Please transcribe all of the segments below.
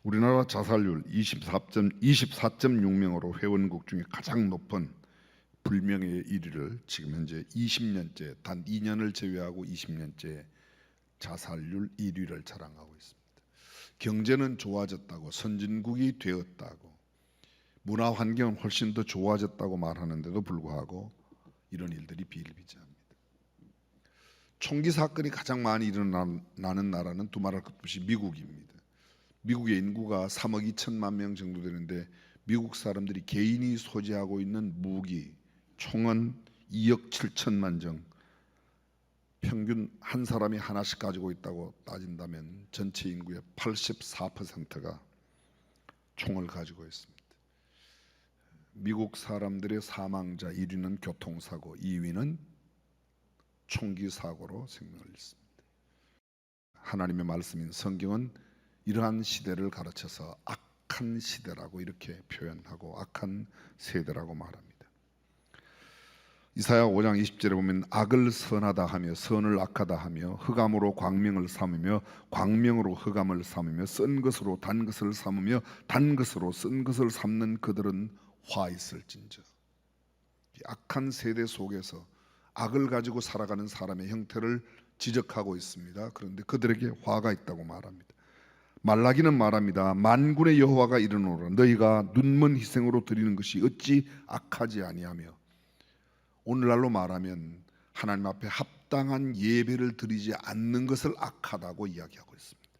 우리나라 자살률 24.6명으로 회원국 중에 가장 높은 불명예의 1위를 지금 현재 20년째, 단 2년을 제외하고 20년째 자살률 1위를 자랑하고 있습니다. 경제는 좋아졌다고, 선진국이 되었다고, 문화 환경은 훨씬 더 좋아졌다고 말하는데도 불구하고 이런 일들이 비일비재합니다. 총기 사건이 가장 많이 일어나는 나라는 두말할 것 없이 미국입니다. 미국의 인구가 3억 2천만 명 정도 되는데 미국 사람들이 개인이 소지하고 있는 무기, 총은 2억 7천만 정, 평균 한 사람이 하나씩 가지고 있다고 따진다면 전체 인구의 84%가 총을 가지고 있습니다. 미국 사람들의 사망자 1위는 교통사고, 2위는 총기 사고로 생명을 잃습니다. 하나님의 말씀인 성경은 이러한 시대를 가르쳐서 악한 시대라고 이렇게 표현하고 악한 세대라고 말합니다. 이사야 5장 20절에 보면 악을 선하다 하며 선을 악하다 하며 흑암으로 광명을 삼으며 광명으로 흑암을 삼으며 쓴 것으로 단 것을 삼으며 단 것으로 쓴 것을 삼는 그들은 화 있을진저. 악한 세대 속에서 악을 가지고 살아가는 사람의 형태를 지적하고 있습니다. 그런데 그들에게 화가 있다고 말합니다. 말라기는 말합니다. 만군의 여호와가 이르노라 너희가 눈먼 희생으로 드리는 것이 어찌 악하지 아니하며. 오늘날로 말하면 하나님 앞에 합당한 예배를 드리지 않는 것을 악하다고 이야기하고 있습니다.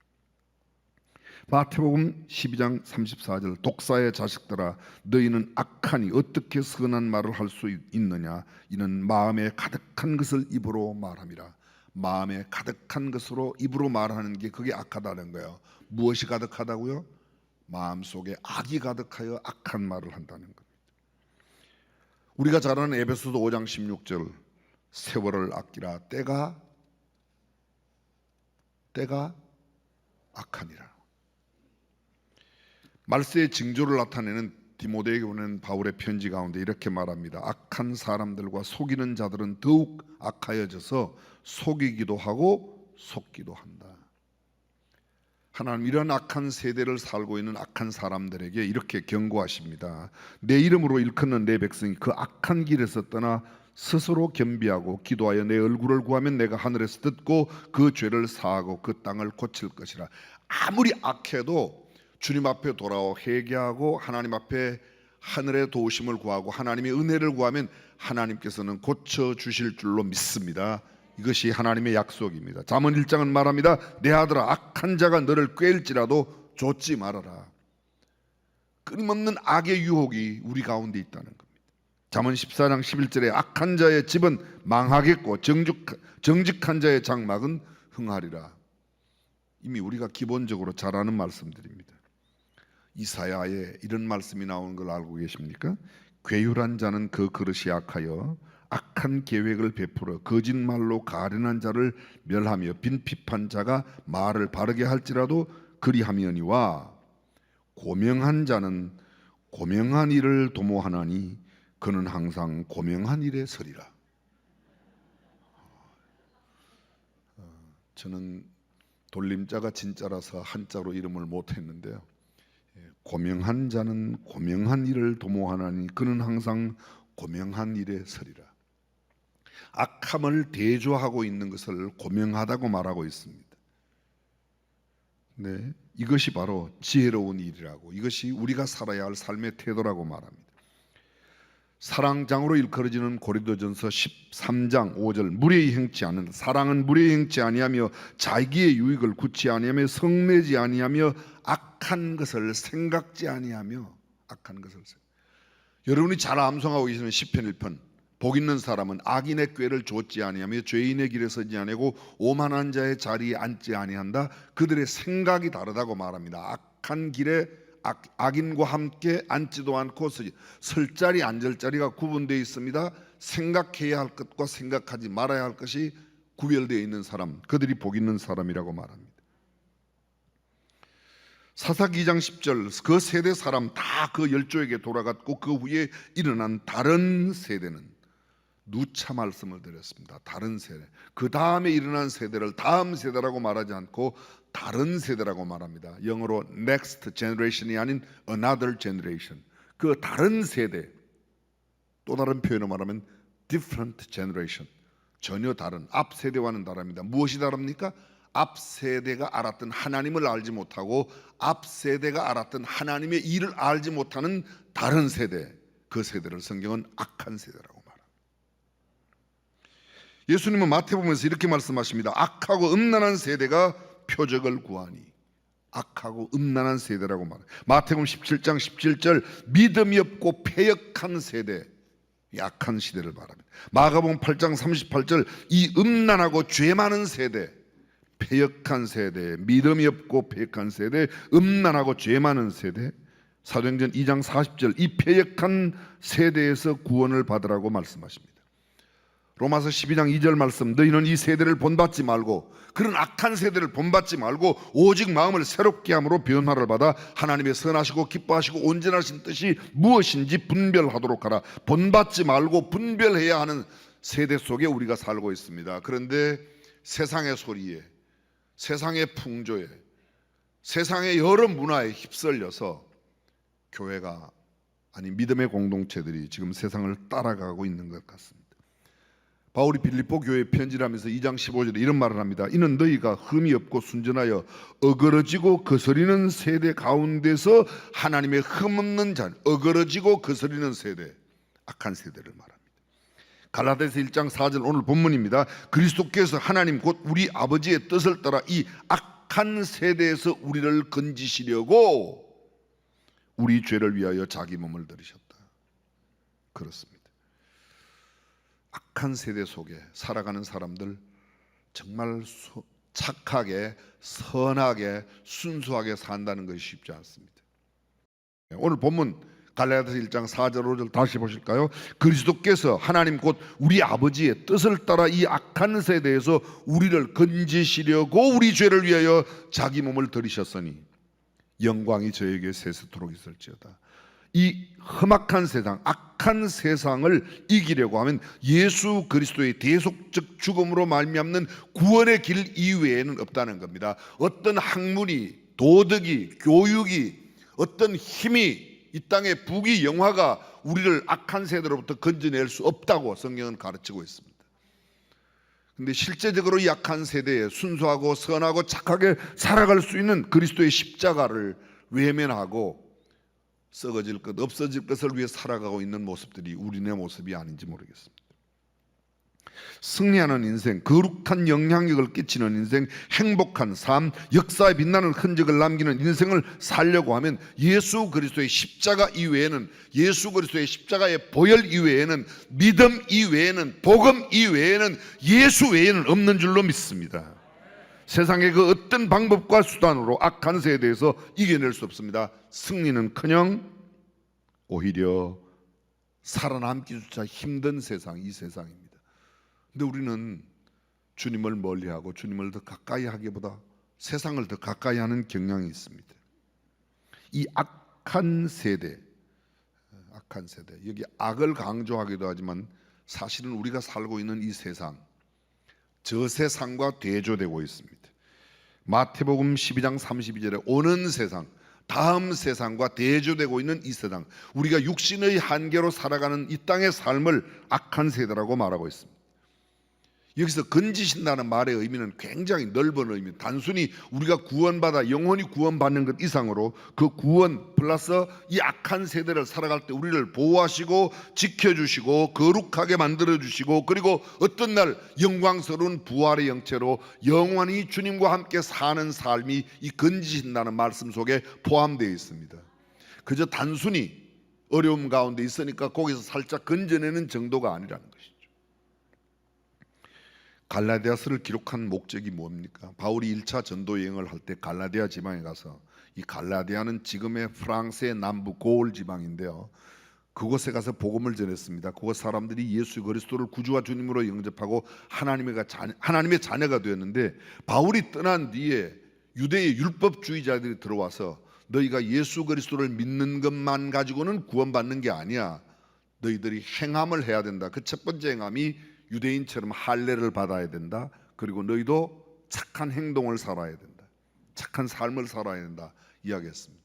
마태복음 12장 34절 독사의 자식들아 너희는 악하니 어떻게 선한 말을 할 수 있느냐 이는 마음에 가득한 것을 입으로 말함이라. 마음에 가득한 것으로 입으로 말하는 게 그게 악하다는 거예요. 무엇이 가득하다고요? 마음속에 악이 가득하여 악한 말을 한다는 겁니다. 우리가 잘 아는 에베소서 5장 16절 세월을 아끼라 때가 악하니라. 말세의 징조를 나타내는 디모데에게 보낸 바울의 편지 가운데 이렇게 말합니다. 악한 사람들과 속이는 자들은 더욱 악하여져서 속이기도 하고 속기도 한다. 하나님 이런 악한 세대를 살고 있는 악한 사람들에게 이렇게 경고하십니다. 내 이름으로 일컫는 내 백성이 그 악한 길에서 떠나 스스로 겸비하고 기도하여 내 얼굴을 구하면 내가 하늘에서 듣고 그 죄를 사하고 그 땅을 고칠 것이라. 아무리 악해도 주님 앞에 돌아와 회개하고 하나님 앞에 하늘의 도우심을 구하고 하나님의 은혜를 구하면 하나님께서는 고쳐주실 줄로 믿습니다. 이것이 하나님의 약속입니다. 잠언 1장은 말합니다. 내 아들아 악한 자가 너를 꾀일지라도 좇지 말아라. 끊임없는 악의 유혹이 우리 가운데 있다는 겁니다. 잠언 14장 11절에 악한 자의 집은 망하겠고 정직한 자의 장막은 흥하리라. 이미 우리가 기본적으로 잘 아는 말씀들입니다. 이사야에 이런 말씀이 나오는 걸 알고 계십니까? 괴율한 자는 그 그릇이 악하여 악한 계획을 베풀어 거짓말로 가련한 자를 멸하며 빈핍한 자가 말을 바르게 할지라도 그리하며니와 고명한 자는 고명한 일을 도모하나니 그는 항상 고명한 일에 서리라. 저는 돌림자가 진짜라서 한자로 이름을 못했는데요. 고명한 자는 고명한 일을 도모하나니 그는 항상 고명한 일에 서리라. 악함을 대조하고 있는 것을 고명하다고 말하고 있습니다. 네, 이것이 바로 지혜로운 일이라고, 이것이 우리가 살아야 할 삶의 태도라고 말합니다. 사랑장으로 일컬어지는 고린도전서 13장 5절 무례히 행치 않는다. 사랑은 무례히 행치 아니하며 자기의 유익을 굳지 아니하며 성내지 아니하며 악한 것을 생각지 아니하며 악한 것을 여러분이 잘 암송하고 계시는 시편 1편 복 있는 사람은 악인의 꾀를 좇지 아니하며 죄인의 길에 서지 아니하고 오만한 자의 자리에 앉지 아니한다. 그들의 생각이 다르다고 말합니다. 악한 길에 악인과 함께 앉지도 않고 설 자리 앉을 자리가 구분되어 있습니다. 생각해야 할 것과 생각하지 말아야 할 것이 구별되어 있는 사람, 그들이 복 있는 사람이라고 말합니다. 사사기 2장 10절 그 세대 사람 다 그 열조에게 돌아갔고 그 후에 일어난 다른 세대는 누차 말씀을 드렸습니다. 다른 세대, 그 다음에 일어난 세대를 다음 세대라고 말하지 않고 다른 세대라고 말합니다. 영어로 next generation이 아닌 another generation, 그 다른 세대. 또 다른 표현으로 말하면 different generation, 전혀 다른, 앞 세대와는 다릅니다. 무엇이 다릅니까? 앞 세대가 알았던 하나님을 알지 못하고 앞 세대가 알았던 하나님의 일을 알지 못하는 다른 세대, 그 세대를 성경은 악한 세대라고 말합니다. 예수님은 마태복음에서 이렇게 말씀하십니다. 악하고 음란한 세대가 표적을 구하니. 악하고 음란한 세대라고 말합니다. 마태복음 17장 17절, 믿음이 없고 패역한 세대, 약한 시대를 말합니다. 마가복음 8장 38절, 이 음란하고 죄 많은 세대, 패역한 세대, 믿음이 없고 패역한 세대, 음란하고 죄 많은 세대. 사도행전 2장 40절, 이 패역한 세대에서 구원을 받으라고 말씀하십니다. 로마서 12장 2절 말씀, 너희는 이 세대를 본받지 말고, 그런 악한 세대를 본받지 말고 오직 마음을 새롭게 함으로 변화를 받아 하나님의 선하시고 기뻐하시고 온전하신 뜻이 무엇인지 분별하도록 하라. 본받지 말고 분별해야 하는 세대 속에 우리가 살고 있습니다. 그런데 세상의 소리에, 세상의 풍조에, 세상의 여러 문화에 휩쓸려서 교회가, 아니 믿음의 공동체들이 지금 세상을 따라가고 있는 것 같습니다. 바울이 빌립보 교회에 편지를 하면서 2장 15절에 이런 말을 합니다. 이는 너희가 흠이 없고 순전하여 어그러지고 거스리는 세대 가운데서 하나님의 흠없는 자, 어그러지고 거스리는 세대, 악한 세대를 말합니다. 갈라디아서 1장 4절 오늘 본문입니다. 그리스도께서 하나님 곧 우리 아버지의 뜻을 따라 이 악한 세대에서 우리를 건지시려고 우리 죄를 위하여 자기 몸을 들이셨다. 그렇습니다. 악한 세대 속에 살아가는 사람들, 정말 착하게, 선하게, 순수하게 산다는 것이 쉽지 않습니다. 오늘 본문 갈라디아서 1장 4절 5절 다시 보실까요? 그리스도께서 하나님 곧 우리 아버지의 뜻을 따라 이 악한 세대에서 우리를 건지시려고 우리 죄를 위하여 자기 몸을 들이셨으니 영광이 저에게 세세토록 있을지어다. 이 험악한 세상, 악한 세상을 이기려고 하면 예수 그리스도의 대속적 죽음으로 말미암는 구원의 길 이외에는 없다는 겁니다. 어떤 학문이, 도덕이, 교육이, 어떤 힘이, 이 땅의 부귀 영화가 우리를 악한 세대로부터 건져낼 수 없다고 성경은 가르치고 있습니다. 근데 실제적으로 이 악한 세대에 순수하고 선하고 착하게 살아갈 수 있는 그리스도의 십자가를 외면하고 썩어질 것, 없어질 것을 위해 살아가고 있는 모습들이 우리네 모습이 아닌지 모르겠습니다. 승리하는 인생, 거룩한 영향력을 끼치는 인생, 행복한 삶, 역사에 빛나는 흔적을 남기는 인생을 살려고 하면 예수 그리스도의 십자가 이외에는, 예수 그리스도의 십자가의 보혈 이외에는, 믿음 이외에는, 복음 이외에는, 예수 외에는 없는 줄로 믿습니다. 세상의 그 어떤 방법과 수단으로 악한 세대에서 이겨낼 수 없습니다. 승리는커녕 오히려 살아남기조차 힘든 세상, 이 세상입니다. 근데 우리는 주님을 멀리하고 주님을 더 가까이 하기보다 세상을 더 가까이 하는 경향이 있습니다. 이 악한 세대, 여기 악을 강조하기도 하지만 사실은 우리가 살고 있는 이 세상, 저 세상과 대조되고 있습니다. 마태복음 12장 32절에 오는 세상, 다음 세상과 대조되고 있는 이 세상, 우리가 육신의 한계로 살아가는 이 땅의 삶을 악한 세대라고 말하고 있습니다. 여기서 건지신다는 말의 의미는 굉장히 넓은 의미, 단순히 우리가 구원받아 영원히 구원받는 것 이상으로 그 구원 플러스 이 악한 세대를 살아갈 때 우리를 보호하시고 지켜주시고 거룩하게 만들어주시고, 그리고 어떤 날 영광스러운 부활의 영체로 영원히 주님과 함께 사는 삶이 이 건지신다는 말씀 속에 포함되어 있습니다. 그저 단순히 어려움 가운데 있으니까 거기서 살짝 건져내는 정도가 아니라는 것이죠. 갈라디아서를 기록한 목적이 뭡니까? 바울이 1차 전도 여행을 할 때 갈라디아 지방에 가서, 이 갈라디아는 지금의 프랑스의 남부 고을 지방인데요, 그곳에 가서 복음을 전했습니다. 그곳 사람들이 예수 그리스도를 구주와 주님으로 영접하고 하나님의 자녀가 되었는데, 바울이 떠난 뒤에 유대의 율법주의자들이 들어와서 너희가 예수 그리스도를 믿는 것만 가지고는 구원받는 게 아니야, 너희들이 행함을 해야 된다. 그 첫 번째 행함이 유대인처럼 할례를 받아야 된다. 그리고 너희도 착한 행동을 살아야 된다. 착한 삶을 살아야 된다 이야기했습니다.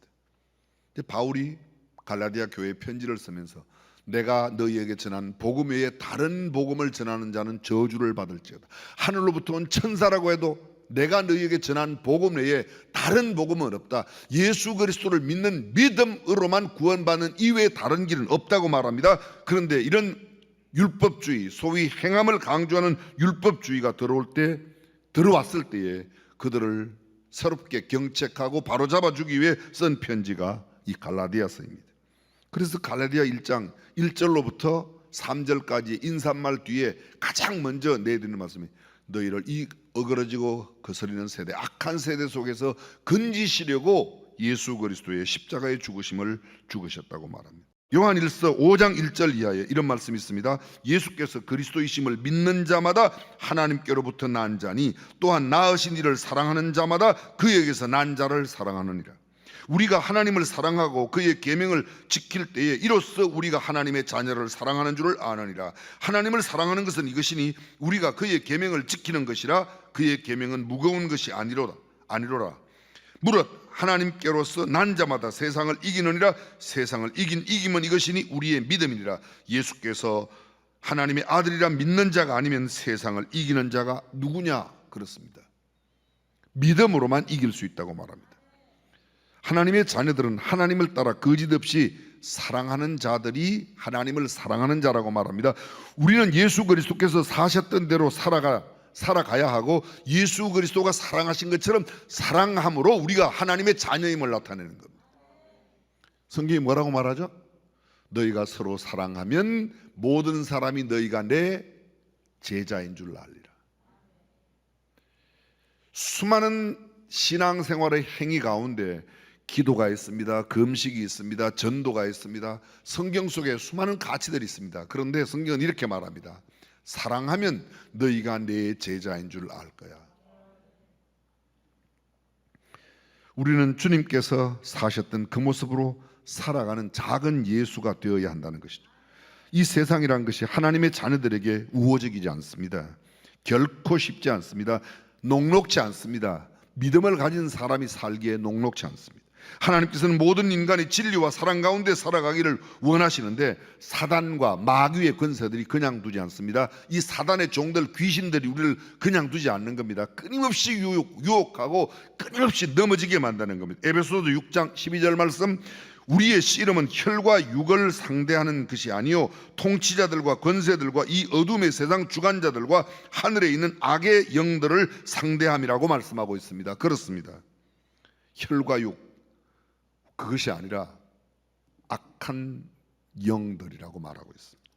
바울이 갈라디아 교회에 편지를 쓰면서 내가 너희에게 전한 복음 외에 다른 복음을 전하는 자는 저주를 받을지어다. 하늘로부터 온 천사라고 해도 내가 너희에게 전한 복음 외에 다른 복음은 없다. 예수 그리스도를 믿는 믿음으로만 구원받는 이외에 다른 길은 없다고 말합니다. 그런데 이런 율법주의, 소위 행함을 강조하는 율법주의가 들어왔을 때에 그들을 새롭게 경책하고 바로잡아주기 위해 쓴 편지가 이 갈라디아서입니다. 그래서 갈라디아 1장 1절로부터 3절까지 인사말 뒤에 가장 먼저 내드리는 말씀이 너희를 이 어그러지고 거스리는 세대, 악한 세대 속에서 건지시려고 예수 그리스도의 십자가의 죽으심을 죽으셨다고 말합니다. 요한 1서 5장 1절 이하에 이런 말씀이 있습니다. 예수께서 그리스도이심을 믿는 자마다 하나님께로부터 난 자니 또한 낳으신 이를 사랑하는 자마다 그에게서 난 자를 사랑하느니라. 우리가 하나님을 사랑하고 그의 계명을 지킬 때에 이로써 우리가 하나님의 자녀를 사랑하는 줄을 아느니라. 하나님을 사랑하는 것은 이것이니 우리가 그의 계명을 지키는 것이라. 그의 계명은 무거운 것이 아니로라. 무릇 하나님께로서 난 자마다 세상을 이기느니라. 세상을 이김은 이것이니 우리의 믿음이니라. 예수께서 하나님의 아들이라 믿는 자가 아니면 세상을 이기는 자가 누구냐? 그렇습니다. 믿음으로만 이길 수 있다고 말합니다. 하나님의 자녀들은 하나님을 따라 거짓 없이 사랑하는 자들이 하나님을 사랑하는 자라고 말합니다. 우리는 예수 그리스도께서 사셨던 대로 살아가야 하고 예수 그리스도가 사랑하신 것처럼 사랑함으로 우리가 하나님의 자녀임을 나타내는 겁니다. 성경이 뭐라고 말하죠? 너희가 서로 사랑하면 모든 사람이 너희가 내 제자인 줄 알리라. 수많은 신앙생활의 행위 가운데 기도가 있습니다. 금식이 있습니다. 전도가 있습니다. 성경 속에 수많은 가치들이 있습니다. 그런데 성경은 이렇게 말합니다. 사랑하면 너희가 내 제자인 줄 알 거야. 우리는 주님께서 사셨던 그 모습으로 살아가는 작은 예수가 되어야 한다는 것이죠. 이 세상이란 것이 하나님의 자녀들에게 우호적이지 않습니다. 결코 쉽지 않습니다. 녹록지 않습니다. 믿음을 가진 사람이 살기에 녹록지 않습니다. 하나님께서는 모든 인간이 진리와 사랑 가운데 살아가기를 원하시는데 사단과 마귀의 권세들이 그냥 두지 않습니다. 이 사단의 종들, 귀신들이 우리를 그냥 두지 않는 겁니다. 끊임없이 유혹하고 끊임없이 넘어지게 만드는 겁니다. 에베소서 6장 12절 말씀, 우리의 씨름은 혈과 육을 상대하는 것이 아니요 통치자들과 권세들과 이 어둠의 세상 주관자들과 하늘에 있는 악의 영들을 상대함이라고 말씀하고 있습니다. 그렇습니다. 혈과 육, 그것이 아니라 악한 영들이라고 말하고 있습니다.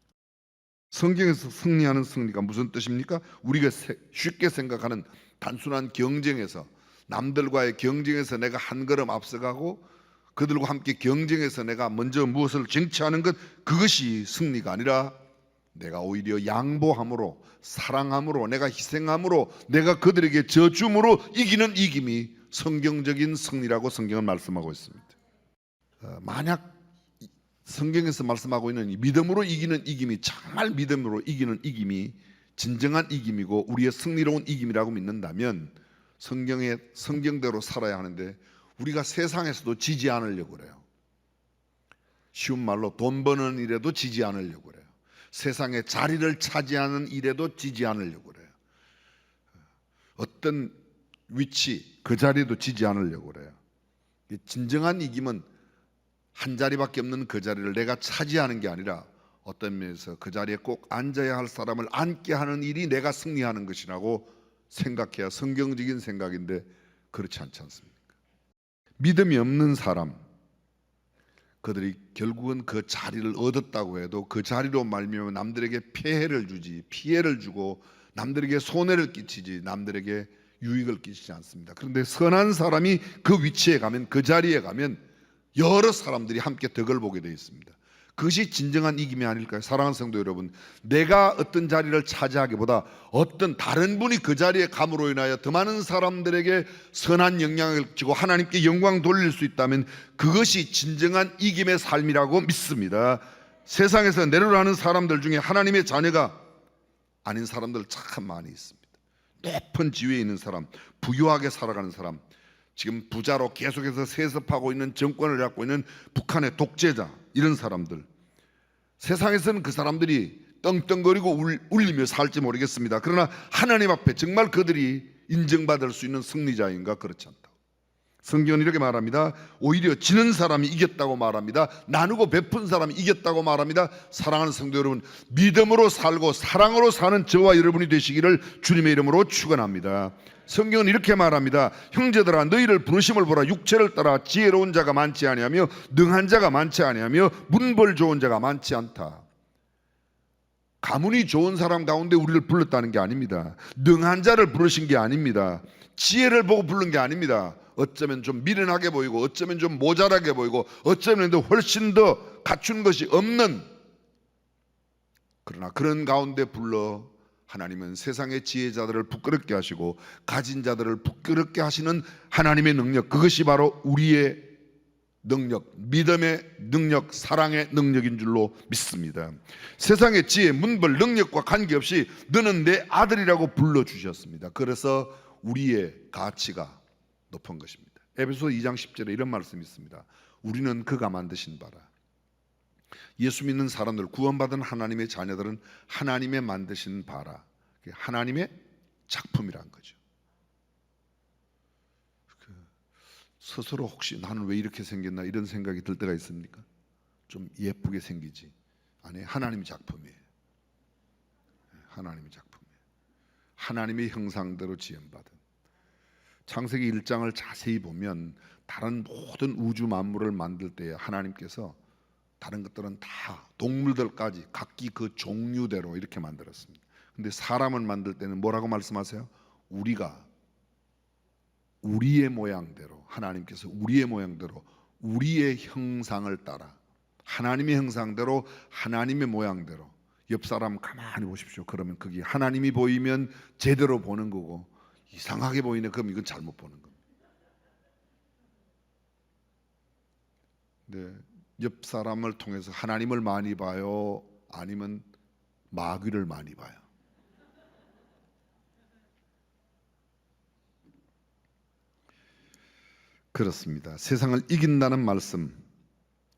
성경에서 승리하는 승리가 무슨 뜻입니까? 우리가 쉽게 생각하는 단순한 경쟁에서, 남들과의 경쟁에서 내가 한 걸음 앞서가고 그들과 함께 경쟁해서 내가 먼저 무엇을 쟁취하는 것, 그것이 승리가 아니라 내가 오히려 양보함으로, 사랑함으로, 내가 희생함으로, 내가 그들에게 져줌으로 이기는 이김이 성경적인 승리라고 성경은 말씀하고 있습니다. 만약 성경에서 말씀하고 있는 믿음으로 이기는 이김이 정말 믿음으로 이기는 이김이 진정한 이김이고 우리의 승리로운 이김이라고 믿는다면 성경대로 살아야 하는데 우리가 세상에서도 지지 않으려고 그래요. 쉬운 말로 돈 버는 일에도 지지 않으려고 그래요. 세상에 자리를 차지하는 일에도 지지 않으려고 그래요. 어떤 위치, 그 자리에도 지지 않으려고 그래요. 진정한 이김은 한 자리밖에 없는 그 자리를 내가 차지하는 게 아니라 어떤 면에서 그 자리에 꼭 앉아야 할 사람을 앉게 하는 일이 내가 승리하는 것이라고 생각해야 성경적인 생각인데 그렇지 않지 않습니까? 믿음이 없는 사람, 그들이 결국은 그 자리를 얻었다고 해도 그 자리로 말미암아 남들에게 피해를 주고 남들에게 손해를 끼치지 남들에게 유익을 끼치지 않습니다. 그런데 선한 사람이 그 위치에 가면, 그 자리에 가면 여러 사람들이 함께 덕을 보게 되어 있습니다. 그것이 진정한 이김이 아닐까요? 사랑하는 성도 여러분, 내가 어떤 자리를 차지하기보다 어떤 다른 분이 그 자리에 감으로 인하여 더 많은 사람들에게 선한 영향을 주고 하나님께 영광 돌릴 수 있다면 그것이 진정한 이김의 삶이라고 믿습니다. 세상에서 내로라는 사람들 중에 하나님의 자녀가 아닌 사람들 참 많이 있습니다. 높은 지위에 있는 사람, 부유하게 살아가는 사람, 지금 부자로 계속해서 세습하고 있는 정권을 갖고 있는 북한의 독재자, 이런 사람들, 세상에서는 그 사람들이 떵떵거리고 울리며 살지 모르겠습니다. 그러나 하나님 앞에 정말 그들이 인정받을 수 있는 승리자인가? 그렇지 않다. 성경은 이렇게 말합니다. 오히려 지는 사람이 이겼다고 말합니다. 나누고 베푼 사람이 이겼다고 말합니다. 사랑하는 성도 여러분, 믿음으로 살고 사랑으로 사는 저와 여러분이 되시기를 주님의 이름으로 축원합니다. 성경은 이렇게 말합니다. 형제들아, 너희를 부르심을 보라. 육체를 따라 지혜로운 자가 많지 아니하며 능한 자가 많지 아니하며 문벌 좋은 자가 많지 않다. 가문이 좋은 사람 가운데 우리를 불렀다는 게 아닙니다. 능한 자를 부르신 게 아닙니다. 지혜를 보고 부른 게 아닙니다. 어쩌면 좀 미련하게 보이고, 어쩌면 좀 모자라게 보이고, 어쩌면 훨씬 더 갖춘 것이 없는, 그러나 그런 가운데 불러 하나님은 세상의 지혜자들을 부끄럽게 하시고 가진 자들을 부끄럽게 하시는 하나님의 능력, 그것이 바로 우리의 능력, 믿음의 능력, 사랑의 능력인 줄로 믿습니다. 세상의 지혜, 문벌, 능력과 관계없이 너는 내 아들이라고 불러주셨습니다. 그래서 우리의 가치가 높은 것입니다. 에베소서 2장 10절에 이런 말씀이 있습니다. 우리는 그가 만드신 바라. 예수 믿는 사람들, 구원받은 하나님의 자녀들은 하나님의 만드신 바라, 하나님의 작품이란 거죠. 스스로 혹시 나는 왜 이렇게 생겼나 이런 생각이 들 때가 있습니까? 좀 예쁘게 생기지. 아니, 하나님의 작품이에요. 하나님의 작품이에요. 하나님의 형상대로 지음받은. 창세기 1장을 자세히 보면 다른 모든 우주 만물을 만들 때 하나님께서 다른 것들은 다 동물들까지 각기 그 종류대로 이렇게 만들었습니다. 근데 사람을 만들 때는 뭐라고 말씀하세요? 우리가 우리의 모양대로, 하나님께서 우리의 모양대로 우리의 형상을 따라 하나님의 형상대로 하나님의 모양대로. 옆 사람 가만히 보십시오. 그러면 그게 하나님이 보이면 제대로 보는 거고, 이상하게 보이네 그럼 이건 잘못 보는 겁니다. 네, 옆 사람을 통해서 하나님을 많이 봐요? 아니면 마귀를 많이 봐요? 그렇습니다. 세상을 이긴다는 말씀,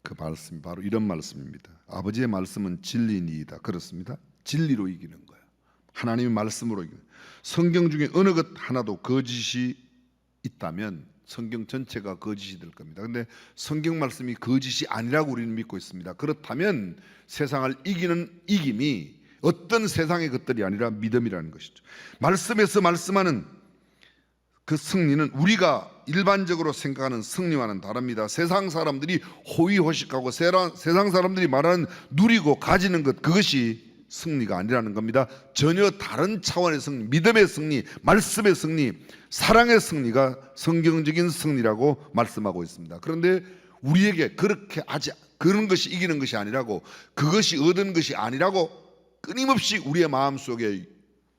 그 말씀이 바로 이런 말씀입니다. 아버지의 말씀은 진리니이다. 그렇습니다. 진리로 이기는 거예요. 하나님의 말씀으로 이기는. 성경 중에 어느 것 하나도 거짓이 있다면 성경 전체가 거짓이 될 겁니다. 그런데 성경 말씀이 거짓이 아니라고 우리는 믿고 있습니다. 그렇다면 세상을 이기는 이김이 어떤 세상의 것들이 아니라 믿음이라는 것이죠. 말씀에서 말씀하는 그 승리는 우리가 일반적으로 생각하는 승리와는 다릅니다. 세상 사람들이 호의호식하고 세상 사람들이 말하는 누리고 가지는 것, 그것이 승리가 아니라는 겁니다. 전혀 다른 차원의 승리, 믿음의 승리, 말씀의 승리, 사랑의 승리가 성경적인 승리라고 말씀하고 있습니다. 그런데 우리에게 그렇게 아직 그런 것이 이기는 것이 아니라고, 그것이 얻은 것이 아니라고 끊임없이 우리의 마음속에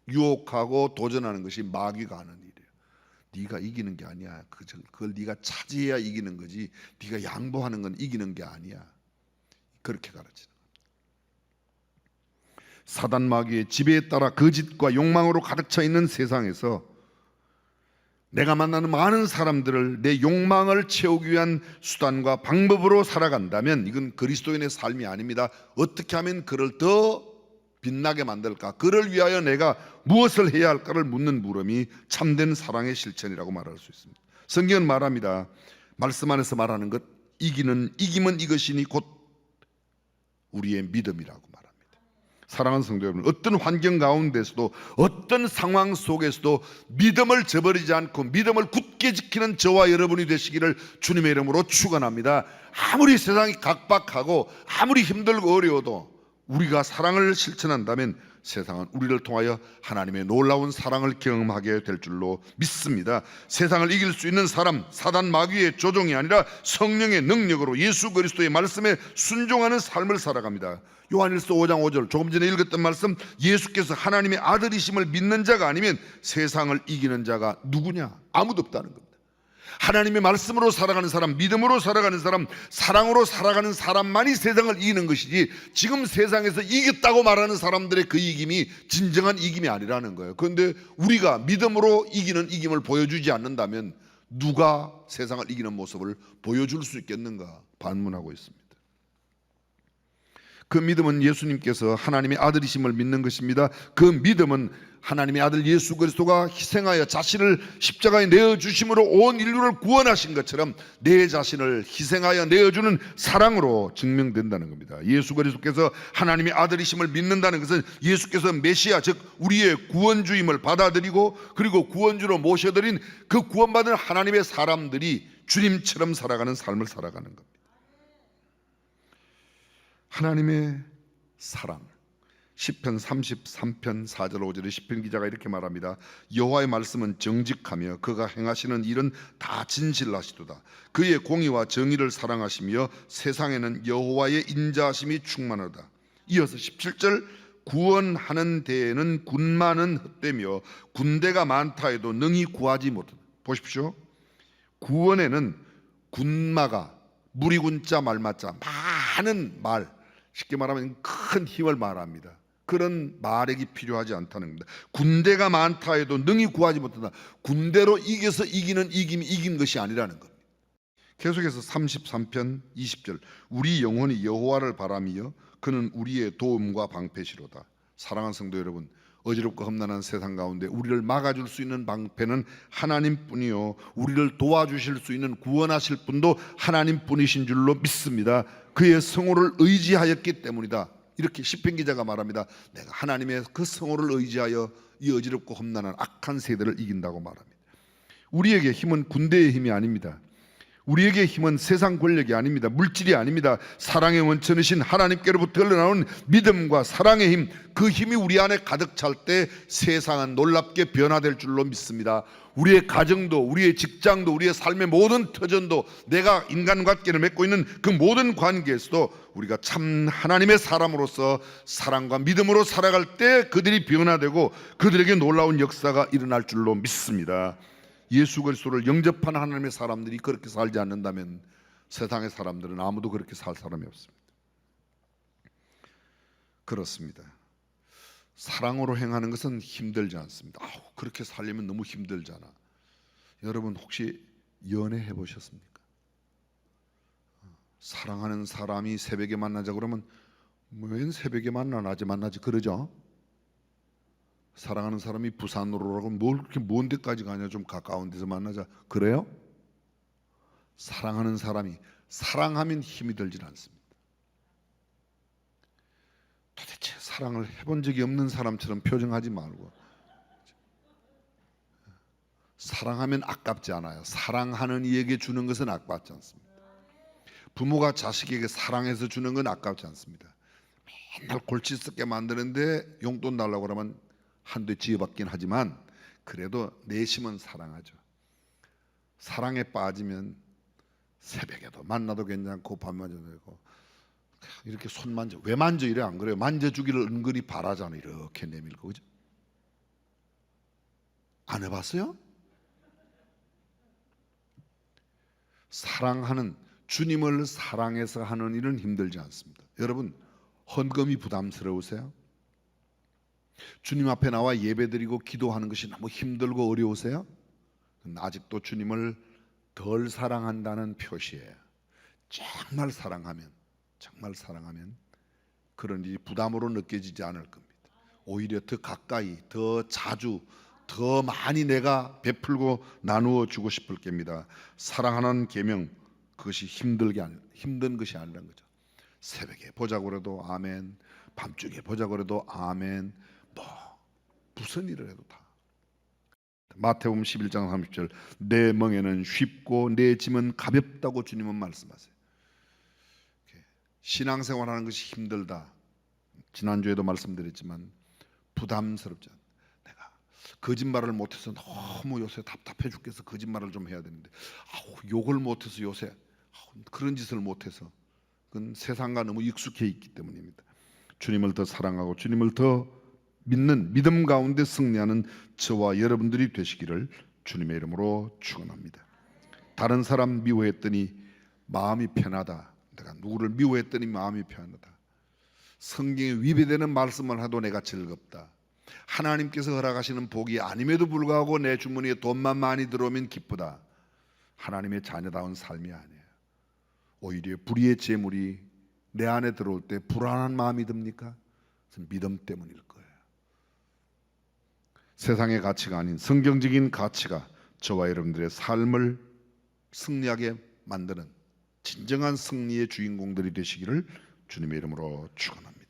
유혹하고 도전하는 것이 마귀가 하는 일이에요. 네가 이기는 게 아니야. 그걸 네가 차지해야 이기는 거지, 네가 양보하는 건 이기는 게 아니야. 그렇게 가르치는. 사단 마귀의 지배에 따라 거짓과 욕망으로 가득 차 있는 세상에서 내가 만나는 많은 사람들을 내 욕망을 채우기 위한 수단과 방법으로 살아간다면 이건 그리스도인의 삶이 아닙니다. 어떻게 하면 그를 더 빛나게 만들까? 그를 위하여 내가 무엇을 해야 할까를 묻는 물음이 참된 사랑의 실천이라고 말할 수 있습니다. 성경은 말합니다. 말씀 안에서 말하는 것, 이김은 이것이니 곧 우리의 믿음이라고 말합니다. 사랑하는 성도 여러분, 어떤 환경 가운데서도 어떤 상황 속에서도 믿음을 저버리지 않고 믿음을 굳게 지키는 저와 여러분이 되시기를 주님의 이름으로 축원합니다. 아무리 세상이 각박하고 아무리 힘들고 어려워도 우리가 사랑을 실천한다면 세상은 우리를 통하여 하나님의 놀라운 사랑을 경험하게 될 줄로 믿습니다. 세상을 이길 수 있는 사람, 사단 마귀의 조종이 아니라 성령의 능력으로 예수 그리스도의 말씀에 순종하는 삶을 살아갑니다. 요한일서 5장 5절, 조금 전에 읽었던 말씀, 예수께서 하나님의 아들이심을 믿는 자가 아니면 세상을 이기는 자가 누구냐? 아무도 없다는 겁니다. 하나님의 말씀으로 살아가는 사람, 믿음으로 살아가는 사람, 사랑으로 살아가는 사람만이 세상을 이기는 것이지, 지금 세상에서 이겼다고 말하는 사람들의 그 이김이 진정한 이김이 아니라는 거예요. 그런데 우리가 믿음으로 이기는 이김을 보여주지 않는다면 누가 세상을 이기는 모습을 보여줄 수 있겠는가 반문하고 있습니다. 그 믿음은 예수님께서 하나님의 아들이심을 믿는 것입니다. 그 믿음은 하나님의 아들 예수 그리스도가 희생하여 자신을 십자가에 내어주심으로 온 인류를 구원하신 것처럼 내 자신을 희생하여 내어주는 사랑으로 증명된다는 겁니다. 예수 그리스도께서 하나님의 아들이심을 믿는다는 것은 예수께서 메시아, 즉 우리의 구원주임을 받아들이고 그리고 구원주로 모셔드린 그 구원받은 하나님의 사람들이 주님처럼 살아가는 삶을 살아가는 겁니다. 하나님의 사랑. 시편 33편 4절 5절에 시편 기자가 이렇게 말합니다. 여호와의 말씀은 정직하며 그가 행하시는 일은 다 진실하시도다. 그의 공의와 정의를 사랑하시며 세상에는 여호와의 인자하심이 충만하다. 이어서 17절, 구원하는 데에는 군마는 헛되며 군대가 많다 해도 능히 구하지 못하다. 보십시오. 구원에는 군마가 무리군자 말맞자 많은 말, 쉽게 말하면 큰 힘을 말합니다. 그런 말액이 필요하지 않다는 겁니다. 군대가 많다 해도 능히 구하지 못한다. 군대로 이겨서 이기는 이김이 이긴 것이 아니라는 겁니다. 계속해서 33편 20절, 우리 영혼이 여호와를 바라며 그는 우리의 도움과 방패시로다. 사랑하는 성도 여러분, 어지럽고 험난한 세상 가운데 우리를 막아줄 수 있는 방패는 하나님뿐이요, 우리를 도와주실 수 있는 구원하실 분도 하나님뿐이신 줄로 믿습니다. 그의 성호를 의지하였기 때문이다. 이렇게 시편 기자가 말합니다. 내가 하나님의 그 성호를 의지하여 이 어지럽고 험난한 악한 세대를 이긴다고 말합니다. 우리에게 힘은 군대의 힘이 아닙니다. 우리에게 힘은 세상 권력이 아닙니다. 물질이 아닙니다. 사랑의 원천이신 하나님께로부터 흘러나오는 믿음과 사랑의 힘, 그 힘이 우리 안에 가득 찰 때 세상은 놀랍게 변화될 줄로 믿습니다. 우리의 가정도, 우리의 직장도, 우리의 삶의 모든 터전도, 내가 인간과 관계를 맺고 있는 그 모든 관계에서도 우리가 참 하나님의 사람으로서 사랑과 믿음으로 살아갈 때 그들이 변화되고 그들에게 놀라운 역사가 일어날 줄로 믿습니다. 예수 그리스도를 영접하는 하나님의 사람들이 그렇게 살지 않는다면 세상의 사람들은 아무도 그렇게 살 사람이 없습니다. 그렇습니다. 사랑으로 행하는 것은 힘들지 않습니다. 그렇게 살려면 너무 힘들잖아. 여러분 혹시 연애해 보셨습니까? 사랑하는 사람이 새벽에 만나자 그러면 웬 새벽에 낮에 만나지 그러죠? 사랑하는 사람이 부산으로 오라고 뭘 그렇게 먼 데까지 가냐, 좀 가까운 데서 만나자 그래요? 사랑하는 사람이 사랑하면 힘이 들질 않습니다. 도대체 사랑을 해본 적이 없는 사람처럼 표정하지 말고, 사랑하면 아깝지 않아요. 사랑하는 이에게 주는 것은 아깝지 않습니다. 부모가 자식에게 사랑해서 주는 건 아깝지 않습니다. 맨날 골치 썩게 만드는데 용돈 달라고 그러면 한대 지어받긴 하지만 그래도 내심은 사랑하죠. 사랑에 빠지면 새벽에도 만나도 괜찮고 밤마저도 되고 이렇게 손 만져, 왜 만져 이래 안 그래요? 만져주기를 은근히 바라잖아요. 이렇게 내밀고, 그죠? 안 해봤어요? 사랑하는, 주님을 사랑해서 하는 일은 힘들지 않습니다. 여러분 헌금이 부담스러우세요? 주님 앞에 나와 예배드리고 기도하는 것이 너무 힘들고 어려우세요? 아직도 주님을 덜 사랑한다는 표시예요. 정말 사랑하면 그런 일이 부담으로 느껴지지 않을 겁니다. 오히려 더 가까이, 더 자주, 더 많이 내가 베풀고 나누어 주고 싶을 겁니다. 사랑하는 계명, 그것이 힘든 것이 아니라는 거죠. 새벽에 보자고 해도 아멘, 밤중에 보자고 해도 아멘, 무슨 일을 해도 다. 마태복음 11장 30절, 내 멍에는 쉽고 내 짐은 가볍다고 주님은 말씀하세요. 신앙생활하는 것이 힘들다, 지난주에도 말씀드렸지만 부담스럽지 않다. 내가 거짓말을 못해서 너무 요새 답답해 죽겠어. 거짓말을 좀 해야 되는데 욕을 못해서 요새 그런 짓을 못해서, 그건 세상과 너무 익숙해 있기 때문입니다. 주님을 더 사랑하고 주님을 더 믿는 믿음 가운데 승리하는 저와 여러분들이 되시기를 주님의 이름으로 축원합니다. 다른 사람 미워했더니 마음이 편하다. 내가 누구를 미워했더니 마음이 편하다. 성경에 위배되는 말씀을 해도 내가 즐겁다. 하나님께서 허락하시는 복이 아님에도 불구하고 내 주머니에 돈만 많이 들어오면 기쁘다. 하나님의 자녀다운 삶이 아니에요. 오히려 불의의 재물이 내 안에 들어올 때 불안한 마음이 듭니까? 믿음 때문일 거예요. 세상의 가치가 아닌 성경적인 가치가 저와 여러분들의 삶을 승리하게 만드는 진정한 승리의 주인공들이 되시기를 주님의 이름으로 축원합니다.